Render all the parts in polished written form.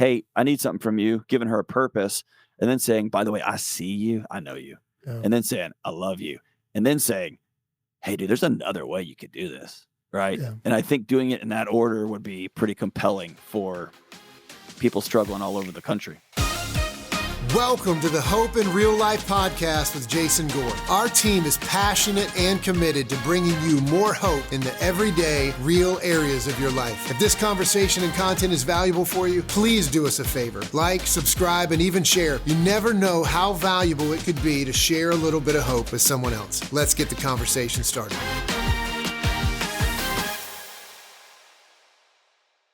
hey, I need something from you, giving her a purpose, and then saying, by the way, I see you, I know you. Yeah. And then saying, I love you. And then saying, hey, dude, there's another way you could do this, right? Yeah. And I think doing it in that order would be pretty compelling for people struggling all over the country. Welcome to the Hope in Real Life podcast with Jason Gore. Our team is passionate and committed to bringing you more hope in the everyday, real areas of your life. If this conversation and content is valuable for you, please do us a favor. Like, subscribe, and even share. You never know how valuable it could be to share a little bit of hope with someone else. Let's get the conversation started.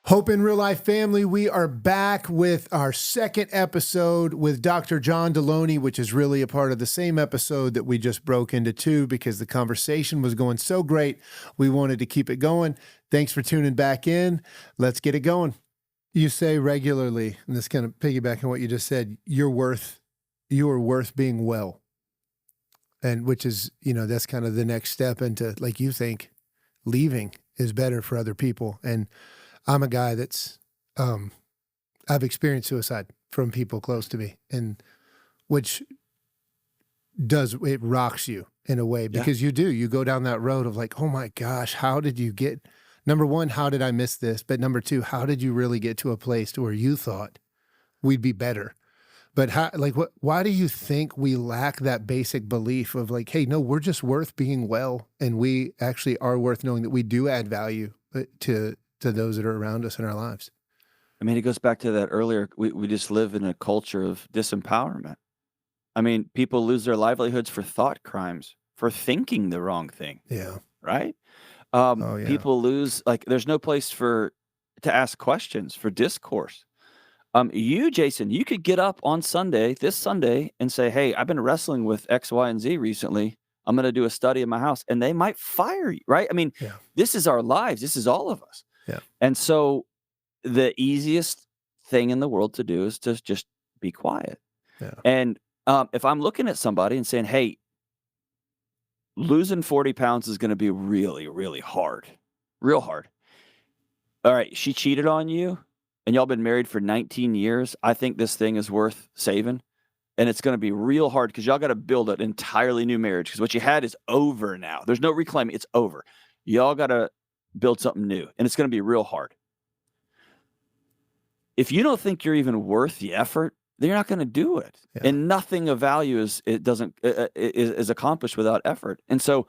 Hope in Real Life family, we are back with our second episode with Dr. John Delony, which is really a part of the same episode that we just broke into two because the conversation was going so great. We wanted to keep it going. Thanks for tuning back in. Let's get it going. You say regularly, and this kind of piggybacking on what you just said, you are worth being well. And which is, that's kind of the next step into, like you think, leaving is better for other people. And I'm a guy that's, I've experienced suicide from people close to me, and which it rocks you in a way because you go down that road of like, oh my gosh, how did you get, number one, how did I miss this? But number two, how did you really get to a place to where you thought we'd be better? But why do you think we lack that basic belief of like, hey, no, we're just worth being well. And we actually are worth knowing that we do add value to those that are around us in our lives. I mean, it goes back to that earlier. We just live in a culture of disempowerment. I mean, people lose their livelihoods for thought crimes, for thinking the wrong thing. Yeah. Right? Yeah. People lose, there's no place to ask questions, for discourse. You, Jason, you could get up on this Sunday, and say, hey, I've been wrestling with X, Y, and Z recently. I'm going to do a study in my house, and they might fire you, right? I mean, This is our lives. This is all of us. Yeah. And so the easiest thing in the world to do is to just be quiet. Yeah. And if I'm looking at somebody and saying, hey, losing 40 pounds is going to be really, really hard, real hard. All right, she cheated on you and y'all been married for 19 years. I think this thing is worth saving. And it's going to be real hard because y'all got to build an entirely new marriage because what you had is over now. There's no reclaiming. It's over. Y'all got to build something new, and it's going to be real hard. If you don't think you're even worth the effort, then you're not going to do it. Yeah. And nothing of value is accomplished without effort. And so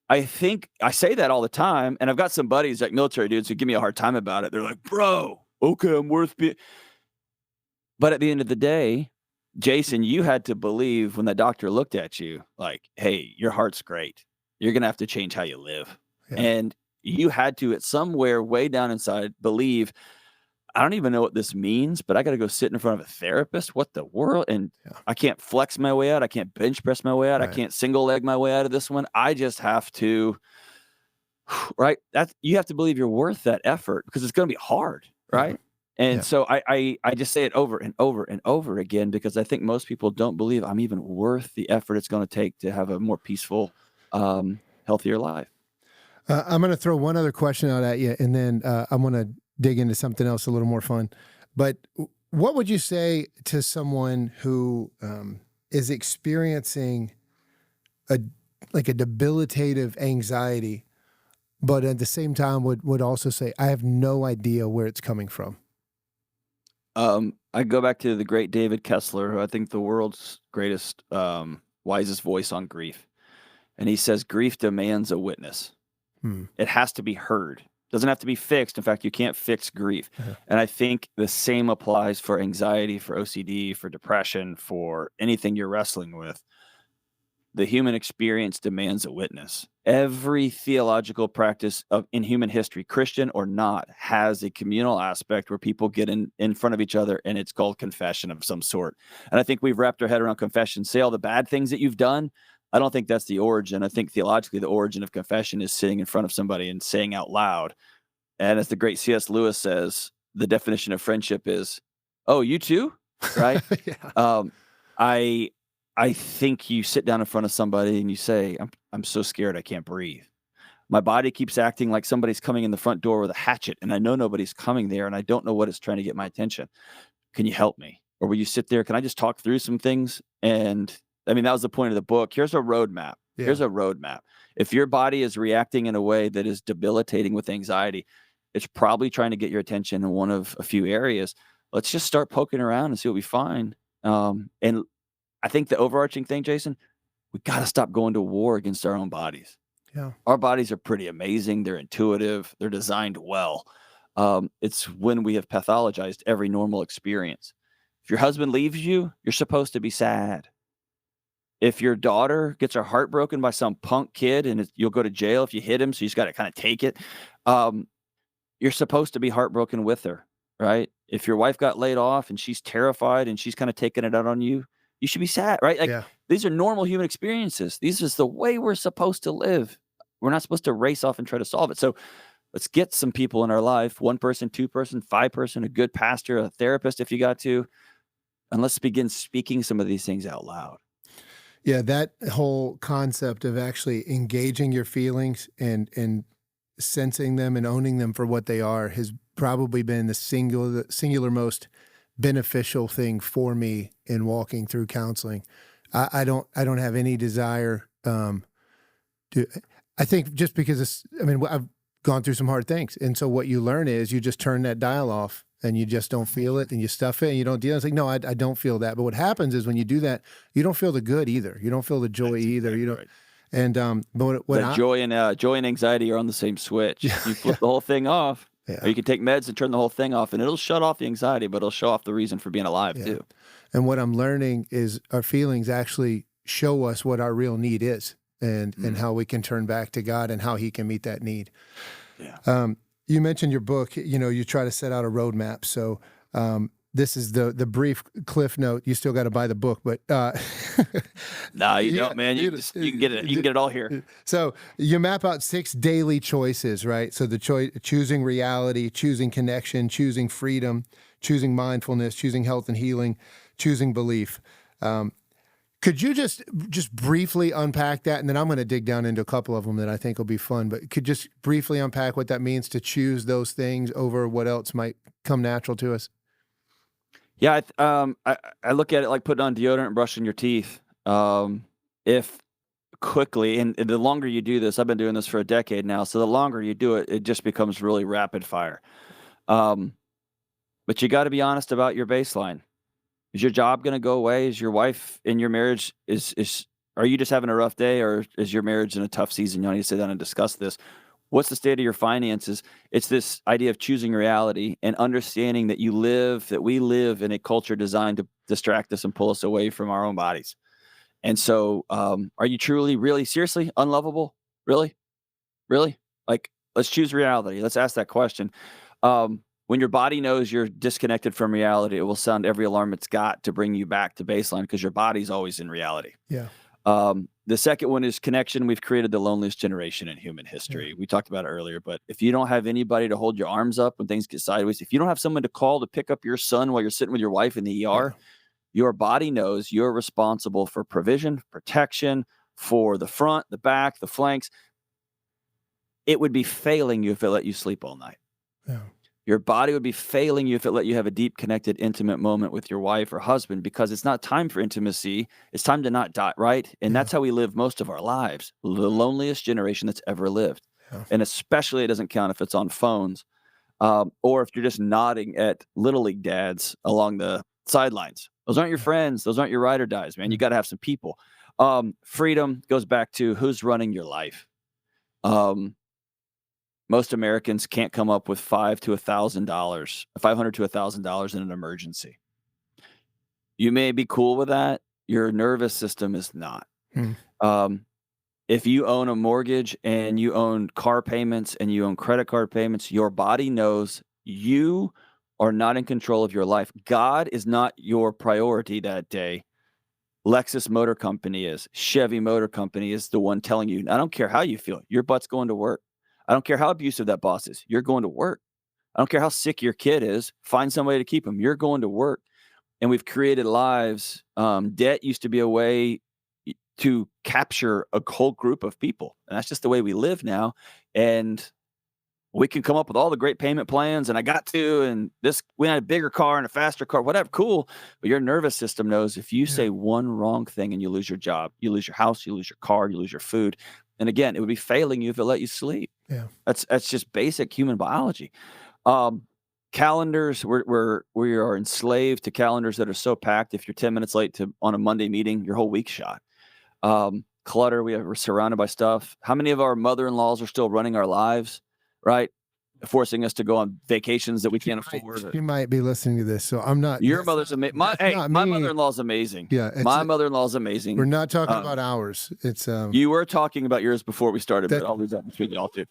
I think I say that all the time, and I've got some buddies, like military dudes, who give me a hard time about it. They're like, bro, okay, I'm worth being. But at the end of the day, Jason, you had to believe when the doctor looked at you, like, hey, your heart's great. You're going to have to change how you live. Yeah. And you had to, at somewhere way down inside, believe, I don't even know what this means, but I got to go sit in front of a therapist. What the world? And I can't flex my way out. I can't bench press my way out. Right. I can't single leg my way out of this one. I just have to, right? You have to believe you're worth that effort because it's going to be hard, right? Yeah. And so I just say it over and over and over again because I think most people don't believe I'm even worth the effort it's going to take to have a more peaceful, healthier life. I'm going to throw one other question out at you, and then I'm going to dig into something else a little more fun. But what would you say to someone who is experiencing a debilitative anxiety, but at the same time would also say, I have no idea where it's coming from? I go back to the great David Kessler, who I think the world's greatest, wisest voice on grief. And he says, grief demands a witness. It has to be heard. Doesn't have to be fixed. In fact, you can't fix grief. Uh-huh. And I think the same applies for anxiety, for OCD, for depression, for anything you're wrestling with. The human experience demands a witness. Every theological practice in human history, Christian or not, has a communal aspect where people get in front of each other, and it's called confession of some sort. And I think we've wrapped our head around confession. Say all the bad things that you've done. I don't think that's the origin. I think theologically the origin of confession is sitting in front of somebody and saying out loud. And as the great C.S. Lewis says, the definition of friendship is, oh, you too? Right? Yeah. I think you sit down in front of somebody and you say, I'm so scared I can't breathe. My body keeps acting like somebody's coming in the front door with a hatchet, and I know nobody's coming there, and I don't know what is trying to get my attention. can you help me? Or will you sit there? Can I just talk through some things? And I mean, that was the point of the book. Here's a roadmap. Yeah. Here's a roadmap. If your body is reacting in a way that is debilitating with anxiety, it's probably trying to get your attention in one of a few areas. Let's just start poking around and see what we find. And I think the overarching thing, Jason, we got to stop going to war against our own bodies. Yeah. Our bodies are pretty amazing. They're intuitive. They're designed well. It's when we have pathologized every normal experience. If your husband leaves you, you're supposed to be sad. If your daughter gets her heart broken by some punk kid and you'll go to jail if you hit him, so you just got to kind of take it. You're supposed to be heartbroken with her, right? If your wife got laid off and she's terrified and she's kind of taking it out on you, you should be sad, right? Like, these are normal human experiences. These is the way we're supposed to live. We're not supposed to race off and try to solve it. So let's get some people in our life, 1 person, 2 person, 5 person, a good pastor, a therapist if you got to, and let's begin speaking some of these things out loud. Yeah, that whole concept of actually engaging your feelings and sensing them and owning them for what they are has probably been the singular most beneficial thing for me in walking through counseling. I don't have any desire I think just because I've gone through some hard things, and so what you learn is you just turn that dial off and you just don't feel it and you stuff it and you don't deal. It's like, no, I don't feel that. But what happens is when you do that, you don't feel the good either. You don't feel the joy either. You don't. Right. And but what joy and anxiety are on the same switch. You flip the whole thing off, or you can take meds and turn the whole thing off, and it'll shut off the anxiety, but it'll show off the reason for being alive too. And what I'm learning is our feelings actually show us what our real need is, and how we can turn back to God and how He can meet that need. Yeah. You mentioned your book. You try to set out a roadmap. So this is the brief cliff note. You still got to buy the book, but no, you don't, man. You can get it. You can get it all here. So you map out 6 daily choices, right? So the choosing reality, choosing connection, choosing freedom, choosing mindfulness, choosing health and healing, choosing belief. Could you just briefly unpack that? And then I'm going to dig down into a couple of them that I think will be fun, but could just briefly unpack what that means to choose those things over what else might come natural to us? Yeah. I look at it like putting on deodorant and brushing your teeth. If quickly, and the longer you do this, I've been doing this for a decade now. So the longer you do it, it just becomes really rapid fire. But you got to be honest about your baseline. Is your job going to go away? Is your wife in your marriage, are you just having a rough day, or is your marriage in a tough season? You need to sit down and discuss this. What's the state of your finances? It's this idea of choosing reality and understanding that we live in a culture designed to distract us and pull us away from our own bodies. And so, are you truly, really, seriously unlovable? Really? Really? Like, let's choose reality. Let's ask that question. When your body knows you're disconnected from reality, it will sound every alarm it's got to bring you back to baseline, because your body's always in reality. Yeah. The second one is connection. We've created the loneliest generation in human history. Yeah. We talked about it earlier, but if you don't have anybody to hold your arms up when things get sideways, if you don't have someone to call to pick up your son while you're sitting with your wife in the ER, your body knows you're responsible for provision, protection, for the front, the back, the flanks. It would be failing you if it let you sleep all night. Yeah. Your body would be failing you if it let you have a deep, connected, intimate moment with your wife or husband, because it's not time for intimacy. It's time to not die, right? And that's how we live most of our lives. The loneliest generation that's ever lived. Yeah. And especially it doesn't count if it's on phones, or if you're just nodding at Little League dads along the sidelines. Those aren't your friends. Those aren't your ride or dies, man. You got to have some people. Freedom goes back to who's running your life. Most Americans can't come up with $500 to $1,000 in an emergency. You may be cool with that. Your nervous system is not. If you own a mortgage and you own car payments and you own credit card payments, your body knows you are not in control of your life. God is not your priority that day. Lexus Motor Company is. Chevy Motor Company is the one telling you, I don't care how you feel. Your butt's going to work. I don't care how abusive that boss is. You're going to work. I don't care how sick your kid is. Find somebody to keep them. You're going to work. And we've created lives. Debt used to be a way to capture a whole group of people. And that's just the way we live now. And we can come up with all the great payment plans, and I got to, and we had a bigger car and a faster car, whatever, cool. But your nervous system knows if you say one wrong thing and you lose your job, you lose your house, you lose your car, you lose your food. And again, it would be failing you if it let you sleep. Yeah. That's just basic human biology. Calendars, we are enslaved to calendars that are so packed. If you're 10 minutes late on a Monday meeting, your whole week's shot. Clutter, we're surrounded by stuff. How many of our mother-in-laws are still running our lives, right? Forcing us to go on vacations that we can't afford. She might be listening to this, so I'm not. Your mother's amazing. My mother-in-law's amazing. Yeah, my mother-in-law's amazing. We're not talking about ours. It's You were talking about yours before we started, but I'll leave that between y'all two.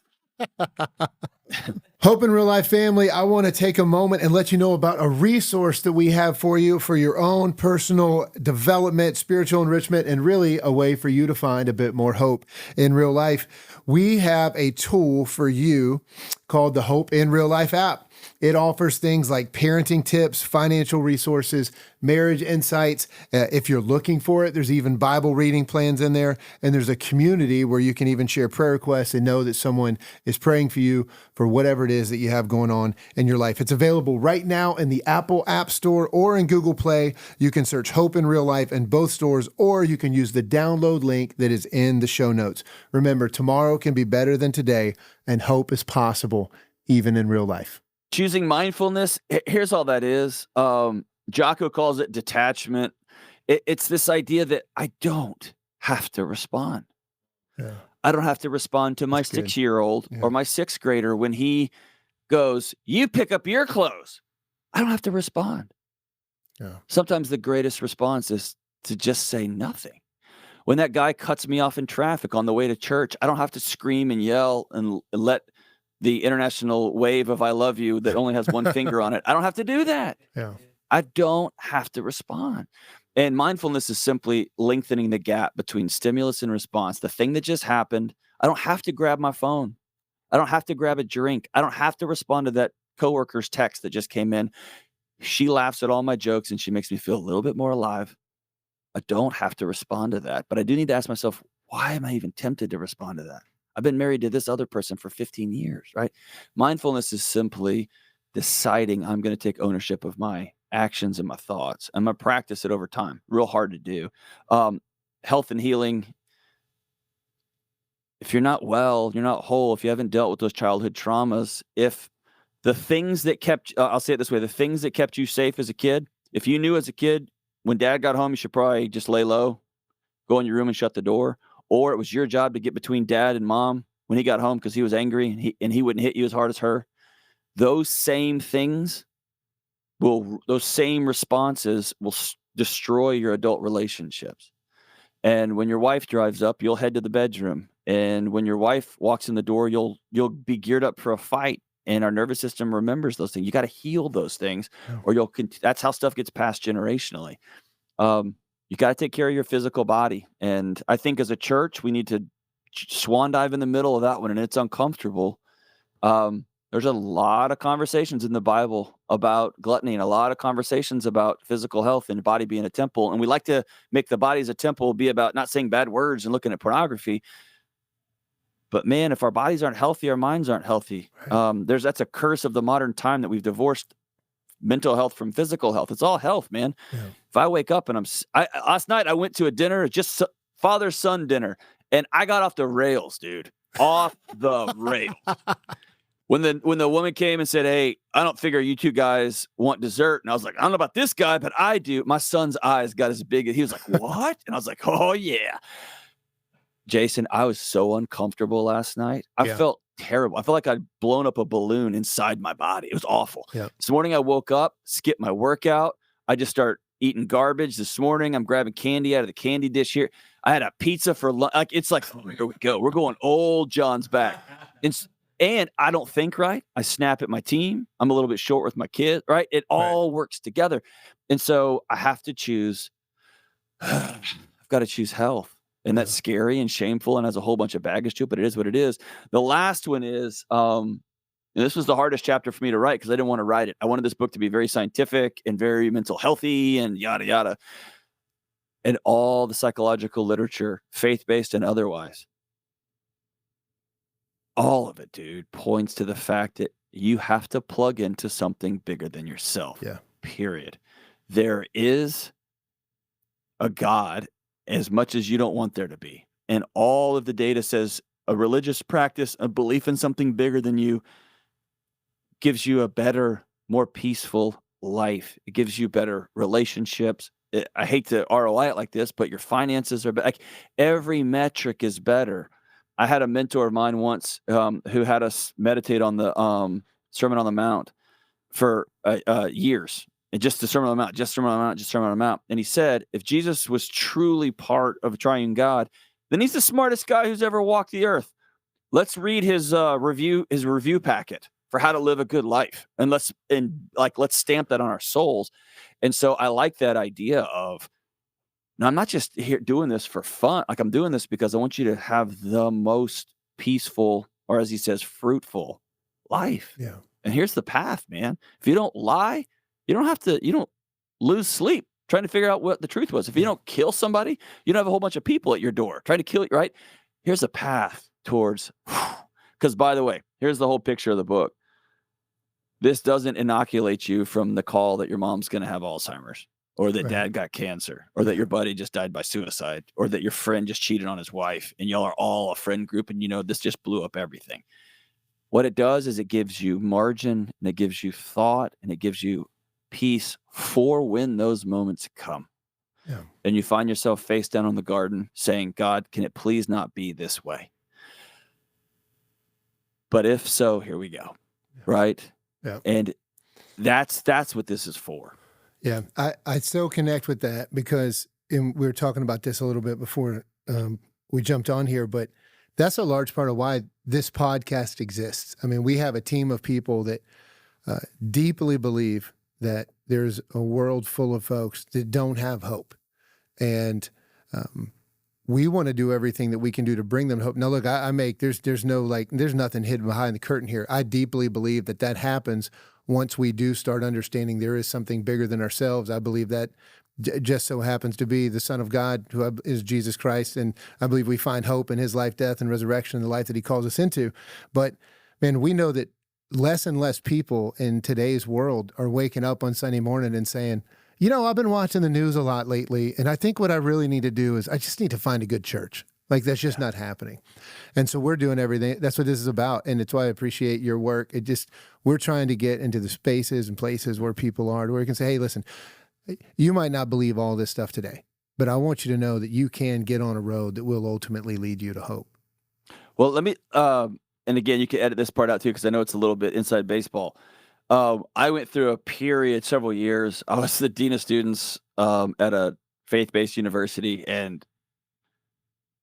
Hope in Real Life family, I want to take a moment and let you know about a resource that we have for you for your own personal development, spiritual enrichment, and really a way for you to find a bit more hope in real life. We have a tool for you called the Hope in Real Life app. It offers things like parenting tips, financial resources, marriage insights. If you're looking for it, there's even Bible reading plans in there. And there's a community where you can even share prayer requests and know that someone is praying for you for whatever it is that you have going on in your life. It's available right now in the Apple App Store or in Google Play. You can search Hope in Real Life in both stores, or you can use the download link that is in the show notes. Remember, tomorrow can be better than today, and hope is possible even in real life. Choosing mindfulness, here's all that is. Jocko calls it detachment. It's this idea that I don't have to respond. Yeah. I don't have to respond to my 6-year-old or my 6th grader when he goes, "You pick up your clothes." I don't have to respond. Yeah. Sometimes the greatest response is to just say nothing. When that guy cuts me off in traffic on the way to church, I don't have to scream and yell and let the international wave of "I love you" that only has one finger on it. I don't have to do that. Yeah. I don't have to respond. And mindfulness is simply lengthening the gap between stimulus and response. The thing that just happened, I don't have to grab my phone. I don't have to grab a drink. I don't have to respond to that coworker's text that just came in. She laughs at all my jokes and she makes me feel a little bit more alive. I don't have to respond to that, but I do need to ask myself, why am I even tempted to respond to that? I've been married to this other person for 15 years, right? Mindfulness is simply deciding I'm going to take ownership of my actions and my thoughts. I'm going to practice it over time. Real hard to do. Health and healing. If you're not well, you're not whole, if you haven't dealt with those childhood traumas, if the things that kept, I'll say it this way, the things that kept you safe as a kid, if you knew as a kid, when dad got home, you should probably just lay low, go in your room and shut the door. Or it was your job to get between dad and mom when he got home because he was angry and he wouldn't hit you as hard as her. Those same things those same responses will destroy your adult relationships. And when your wife drives up, you'll head to the bedroom. And when your wife walks in the door, you'll be geared up for a fight. And our nervous system remembers those things. You got to heal those things, or that's how stuff gets passed generationally. You got to take care of your physical body. And I think as a church, we need to swan dive in the middle of that one. And it's uncomfortable. There's a lot of conversations in the Bible about gluttony and a lot of conversations about physical health and the body being a temple. And we like to make the body as a temple be about not saying bad words and looking at pornography. But man, if our bodies aren't healthy, our minds aren't healthy. Right. That's a curse of the modern time that we've divorced mental health from physical health. It's all health, man. Yeah. If I wake up and last night I went to a dinner, just father-son dinner, and I got off the rails, dude. Off the rails. When the woman came and said, "Hey, I don't figure you two guys want dessert," and I was like, "I don't know about this guy, but I do." My son's eyes got as big as he was like, "What?" And I was like, "Oh yeah." Jason, I was so uncomfortable last night. I felt terrible. I felt like I'd blown up a balloon inside my body. It was awful. Yeah. This morning I woke up, skipped my workout. I just start eating garbage this morning. I'm grabbing candy out of the candy dish here. I had a pizza for lunch. It's like, oh, here we go. We're going old John's back. And I don't think right. I snap at my team. I'm a little bit short with my kid, right? It all works together. And so I have to choose. I've got to choose health. And that's scary and shameful and has a whole bunch of baggage to it, but it is what it is. The last one is, and this was the hardest chapter for me to write because I didn't want to write it. I wanted this book to be very scientific and very mental healthy and yada, yada. And all the psychological literature, faith-based and otherwise, all of it, dude, points to the fact that you have to plug into something bigger than yourself. Yeah. Period. There is a God as much as you don't want there to be. And all of the data says a religious practice, a belief in something bigger than you gives you a better, more peaceful life. It gives you better relationships. I hate to ROI it like this, but your finances are like every metric is better. I had a mentor of mine once who had us meditate on the Sermon on the Mount for years. And just the Sermon on the Mount, just Sermon on the Mount, just Sermon on the Mount. And he said, if Jesus was truly part of a triune God, then he's the smartest guy who's ever walked the earth. Let's read his review packet for how to live a good life, and let's stamp that on our souls. And so I like that idea of, no, I'm not just here doing this for fun. Like, I'm doing this because I want you to have the most peaceful, or as he says, fruitful life. Yeah. And here's the path, man. If you don't lie, you don't lose sleep trying to figure out what the truth was. If you don't kill somebody, you don't have a whole bunch of people at your door trying to kill you, right? Here's a path towards, because by the way, here's the whole picture of the book. This doesn't inoculate you from the call that your mom's going to have Alzheimer's, or that dad got cancer, or that your buddy just died by suicide, or that your friend just cheated on his wife, and y'all are all a friend group, and this just blew up everything. What it does is it gives you margin, and it gives you thought, and it gives you peace for when those moments come. Yeah. And you find yourself face down on the garden saying, God, can it please not be this way? But if so, here we go. Yeah. Right? Yeah. And that's what this is for. Yeah. I so connect with that because we were talking about this a little bit before we jumped on here, but that's a large part of why this podcast exists. I mean, we have a team of people that deeply believe that there's a world full of folks that don't have hope. And we want to do everything that we can do to bring them hope. Now, look, there's nothing hidden behind the curtain here. I deeply believe that happens once we do start understanding there is something bigger than ourselves. I believe that just so happens to be the Son of God, who is Jesus Christ. And I believe we find hope in his life, death, and resurrection, the life that he calls us into. But man, we know that less and less people in today's world are waking up on Sunday morning and saying, I've been watching the news a lot lately, and I think what I really need to do is I just need to find a good church. Like, that's just not happening. And so we're doing everything. That's what this is about. And it's why I appreciate your work. We're trying to get into the spaces and places where people are, where you can say, hey, listen, you might not believe all this stuff today, but I want you to know that you can get on a road that will ultimately lead you to hope. Well, let me, and again, you can edit this part out too, because I know it's a little bit inside baseball. I went through a period, several years. I was the dean of students at a faith-based university, and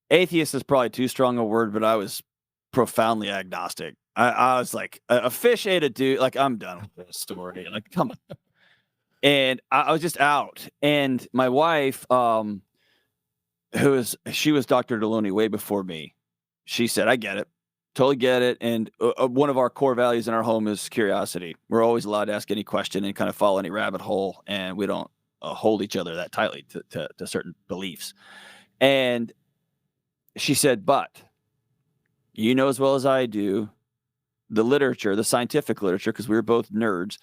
atheist is probably too strong a word, but I was profoundly agnostic. I was like, a fish ate a dude. Like, I'm done with this story. Like, come on. And I was just out. And my wife, she was Dr. Delony way before me. She said, I get it. Totally get it. And one of our core values in our home is curiosity. We're always allowed to ask any question and kind of follow any rabbit hole. And we don't hold each other that tightly to certain beliefs. And she said, but you know as well as I do, the literature, the scientific literature, because we were both nerds.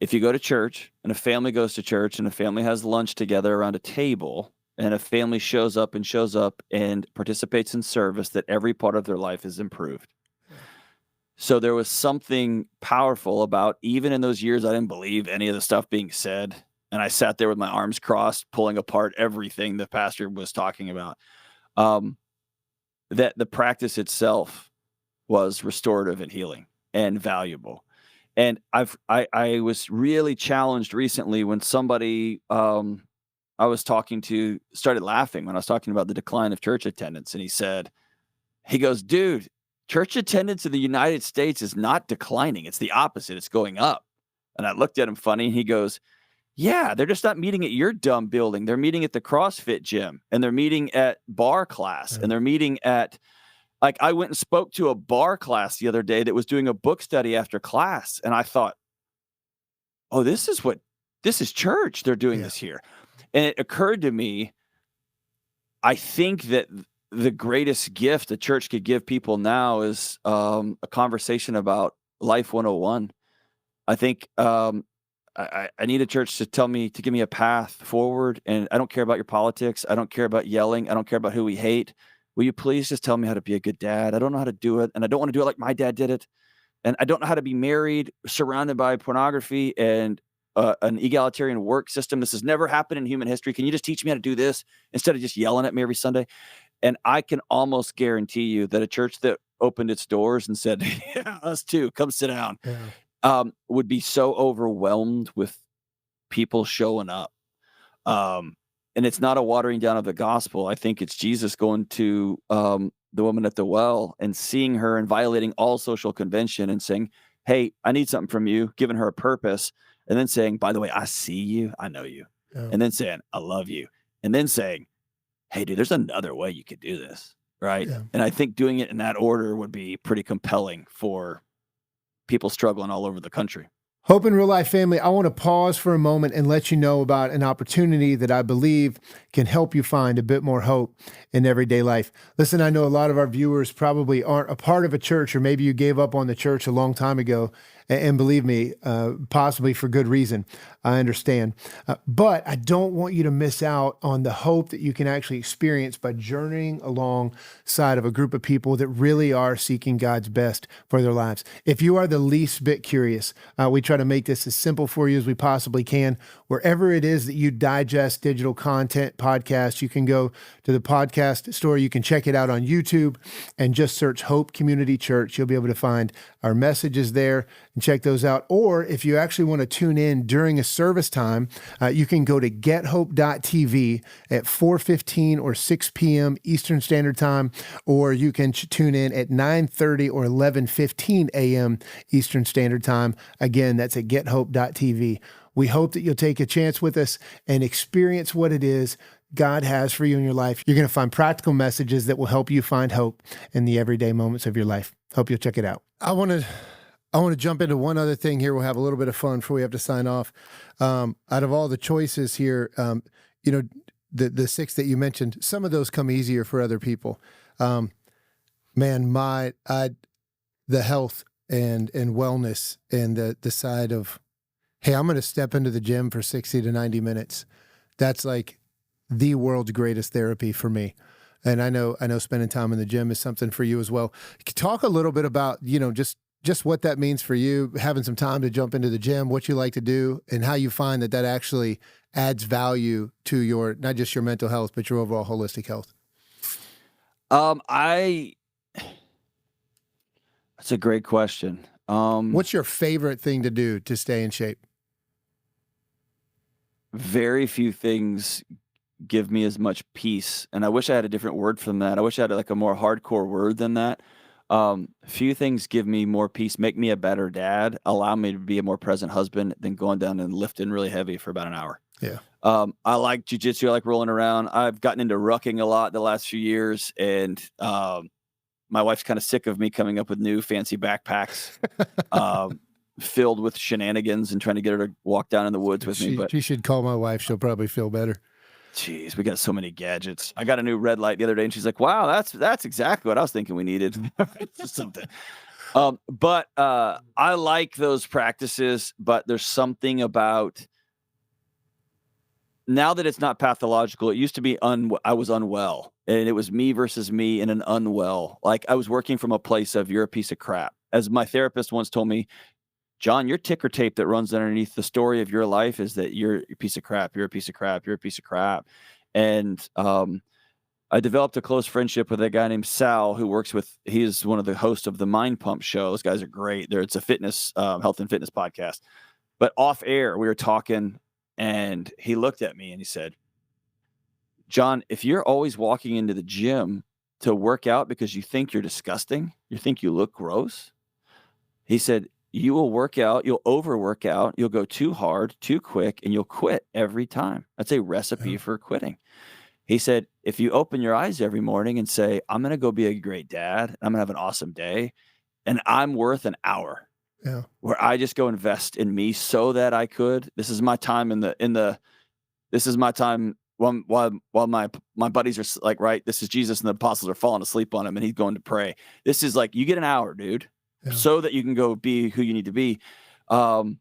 If you go to church and a family goes to church and a family has lunch together around a table, and a family shows up and participates in service, that every part of their life is improved. Yeah. So there was something powerful about, even in those years, I didn't believe any of the stuff being said. And I sat there with my arms crossed, pulling apart everything the pastor was talking about. That the practice itself was restorative and healing and valuable. And I was really challenged recently when somebody I was talking to started laughing when I was talking about the decline of church attendance. And he goes, dude, church attendance in the United States is not declining. It's the opposite. It's going up. And I looked at him funny, and he goes, yeah, they're just not meeting at your dumb building. They're meeting at the CrossFit gym, and they're meeting at bar class, and they're meeting at, like, I went and spoke to a bar class the other day that was doing a book study after class. And I thought, oh, this is church. They're doing this here. And it occurred to me, I think that the greatest gift the church could give people now is a conversation about life 101. I think I need a church to give me a path forward. And I don't care about your politics. I don't care about yelling. I don't care about who we hate. Will you please just tell me how to be a good dad? I don't know how to do it. And I don't want to do it like my dad did it. And I don't know how to be married, surrounded by pornography and an egalitarian work system. This has never happened in human history. Can you just teach me how to do this instead of just yelling at me every Sunday? And I can almost guarantee you that a church that opened its doors and said, yeah, us too, come sit down, would be so overwhelmed with people showing up. And it's not a watering down of the gospel. I think it's Jesus going to the woman at the well and seeing her and violating all social convention and saying, hey, I need something from you, giving her a purpose, and then saying, by the way, I see you, I know you, and then saying, I love you, and then saying, hey, dude, there's another way you could do this, right? Yeah. And I think doing it in that order would be pretty compelling for people struggling all over the country. Hope in Real Life family, I want to pause for a moment and let you know about an opportunity that I believe can help you find a bit more hope in everyday life. Listen, I know a lot of our viewers probably aren't a part of a church, or maybe you gave up on the church a long time ago. And believe me, possibly for good reason. I understand. But I don't want you to miss out on the hope that you can actually experience by journeying alongside of a group of people that really are seeking God's best for their lives. If you are the least bit curious, we try to make this as simple for you as we possibly can. Wherever it is that you digest digital content, podcasts, you can go to the podcast store. You can check it out on YouTube and just search Hope Community Church. You'll be able to find our messages there and check those out. Or if you actually want to tune in during a service time, you can go to gethope.tv at 4:15 or 6 p.m. Eastern Standard Time, or you can tune in at 9:30 or 11:15 a.m. Eastern Standard Time. Again, that's at gethope.tv. We hope that you'll take a chance with us and experience what it is God has for you in your life. You're going to find practical messages that will help you find hope in the everyday moments of your life. Hope you'll check it out. I want to jump into one other thing here. We'll have a little bit of fun before we have to sign off. Out of all the choices here, the 6 that you mentioned, some of those come easier for other people. The health and wellness and the side of, hey, I'm going to step into the gym for 60 to 90 minutes. That's like the world's greatest therapy for me. And I know spending time in the gym is something for you as well. Talk a little bit about, just what that means for you, having some time to jump into the gym, what you like to do, and how you find that actually adds value to your, not just your mental health, but your overall holistic health. That's a great question. What's your favorite thing to do to stay in shape? Very few things give me as much peace. And I wish I had a different word from that. I wish I had like a more hardcore word than that. Few things give me more peace, make me a better dad, allow me to be a more present husband than going down and lifting really heavy for about an hour. Yeah. I like jujitsu. I like rolling around. I've gotten into rucking a lot the last few years. And, my wife's kind of sick of me coming up with new fancy backpacks, filled with shenanigans and trying to get her to walk down in the woods with me. But she should call my wife. She'll probably feel better. Jeez, we got so many gadgets. I got a new red light the other day, and she's like, "Wow, that's exactly what I was thinking we needed." Just something. But I like those practices. But there's something about now that it's not pathological. It used to be I was unwell, and it was me versus me in an unwell. Like I was working from a place of you're a piece of crap. As my therapist once told me, John, your ticker tape that runs underneath the story of your life is that you're a piece of crap. You're a piece of crap. You're a piece of crap. And I developed a close friendship with a guy named Sal he is one of the hosts of the Mind Pump show. Those guys are great. It's a fitness, health and fitness podcast. But off air, we were talking and he looked at me and he said, John, if you're always walking into the gym to work out because you think you're disgusting, you think you look gross, he said, you will work out, you'll overwork out, you'll go too hard, too quick, and you'll quit every time. That's a recipe for quitting. He said, if you open your eyes every morning and say, I'm going to go be a great dad, I'm going to have an awesome day, and I'm worth an hour where I just go invest in me so that I could, this is my time this is my time while my buddies are like, right, this is Jesus and the apostles are falling asleep on him and he's going to pray. This is like, you get an hour, dude, so that you can go be who you need to be. And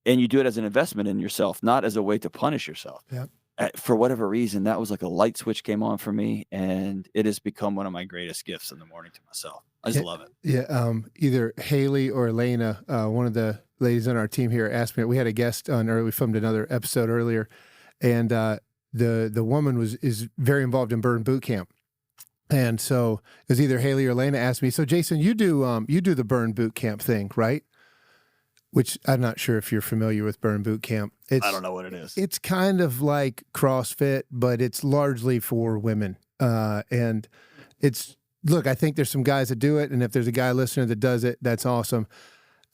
you do it as an investment in yourself, not as a way to punish yourself. Yeah. For whatever reason, that was like a light switch came on for me, and it has become one of my greatest gifts in the morning to myself. I just love it. Yeah. Either Haley or Elena, one of the ladies on our team here, asked me. We had a guest on earlier. We filmed another episode earlier, and the woman is very involved in Burn Boot Camp, and so it was either Haley or Elena asked me. So Jason, you do the Burn Boot Camp thing, right? Which I'm not sure if you're familiar with Burn Boot Camp. I don't know what it is. It's kind of like CrossFit, but it's largely for women. And look, I think there's some guys that do it. And if there's a guy listener that does it, that's awesome.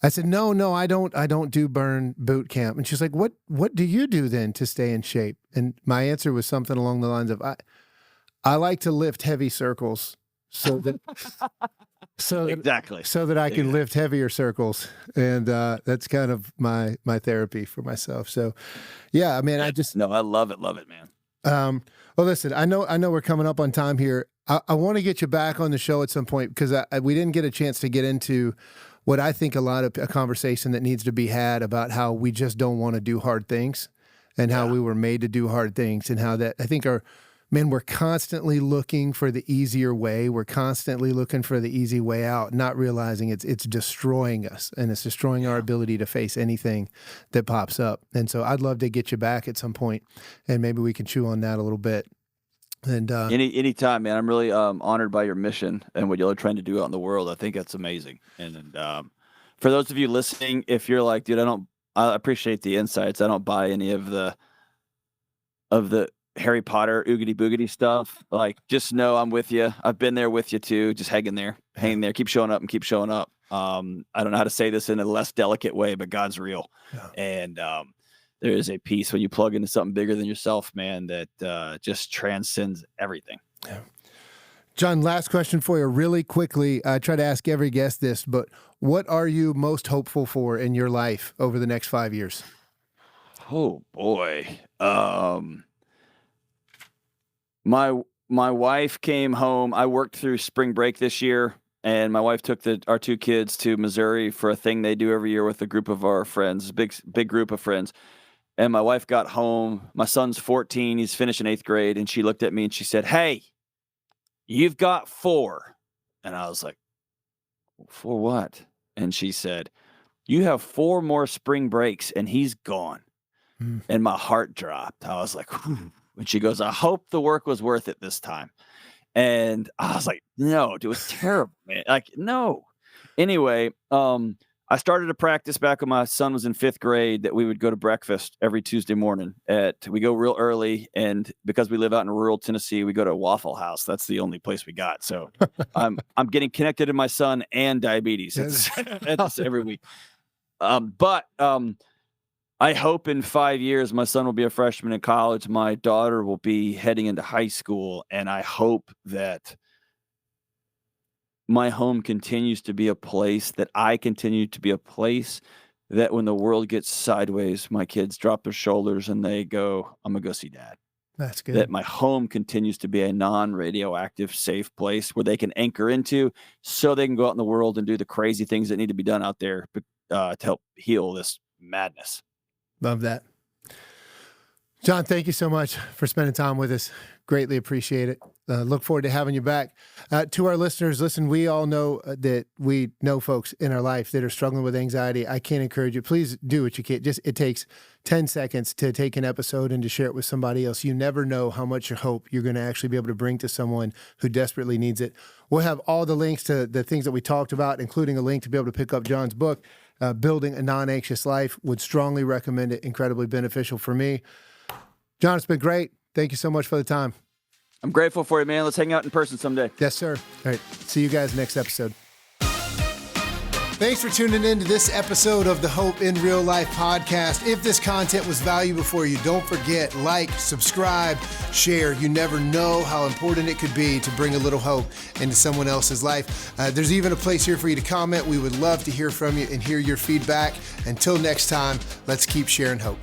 I said, no, I don't do Burn Boot Camp. And she's like, what do you do then to stay in shape? And my answer was something along the lines of, I like to lift heavy circles so that I can lift heavier circles. And that's kind of my therapy for myself. So yeah, I mean, I love it, man. Well, listen, I know we're coming up on time here. I want to get you back on the show at some point because we didn't get a chance to get into what I think a conversation that needs to be had about how we just don't want to do hard things and how we were made to do hard things, and how that I think we're constantly looking for the easier way. We're constantly looking for the easy way out, not realizing it's destroying us, and it's destroying our ability to face anything that pops up. And so I'd love to get you back at some point, and maybe we can chew on that a little bit. And anytime, man. I'm really honored by your mission and what you're trying to do out in the world. I think that's amazing. And for those of you listening, if you're like, dude, I appreciate the insights. I don't buy any of the Harry Potter oogity boogity stuff. Like, just know I'm with you. I've been there with you too. Just hang in there, keep showing up and keep showing up. I don't know how to say this in a less delicate way, but God's real. Yeah. And there is a piece when you plug into something bigger than yourself, man, that just transcends everything. Yeah. John, last question for you really quickly. I try to ask every guest this, but what are you most hopeful for in your life over the next 5 years? Oh boy. My wife came home. I worked through spring break this year, and my wife took our two kids to Missouri for a thing they do every year with a group of our friends, big group of friends. And my wife got home. My son's 14. He's finishing 8th grade. And she looked at me and she said, "Hey, you've got 4. And I was like, "For what?" And she said, "You have 4 more spring breaks and he's gone." And my heart dropped. I was like, whew. And she goes, "I hope the work was worth it this time." And I was like, "No, dude, it was terrible, man. Like, no." Anyway, I started to practice back when my son was in 5th grade that we would go to breakfast every Tuesday morning. We go real early, and because we live out in rural Tennessee, we go to Waffle House. That's the only place we got. So I'm getting connected to my son and diabetes every week. But I hope in 5 years, my son will be a freshman in college. My daughter will be heading into high school. And I hope that my home continues to be a place that I continue to be a place that when the world gets sideways, my kids drop their shoulders and they go, "I'm going to go see dad." That's good. That my home continues to be a non-radioactive, safe place where they can anchor into so they can go out in the world and do the crazy things that need to be done out there to help heal this madness. Love that. John, thank you so much for spending time with us. Greatly appreciate it. Look forward to having you back. To our listeners, listen, we all know that we know folks in our life that are struggling with anxiety. I can't encourage you. Please do what you can. It takes 10 seconds to take an episode and to share it with somebody else. You never know how much hope you're going to actually be able to bring to someone who desperately needs it. We'll have all the links to the things that we talked about, including a link to be able to pick up John's book, Building a Non-Anxious Life. Would strongly recommend it. Incredibly beneficial for me. John, it's been great. Thank you so much for the time. I'm grateful for you, man. Let's hang out in person someday. Yes, sir. All right. See you guys next episode. Thanks for tuning in to this episode of the Hope in Real Life podcast. If this content was valuable for you, don't forget, like, subscribe, share. You never know how important it could be to bring a little hope into someone else's life. There's even a place here for you to comment. We would love to hear from you and hear your feedback. Until next time, let's keep sharing hope.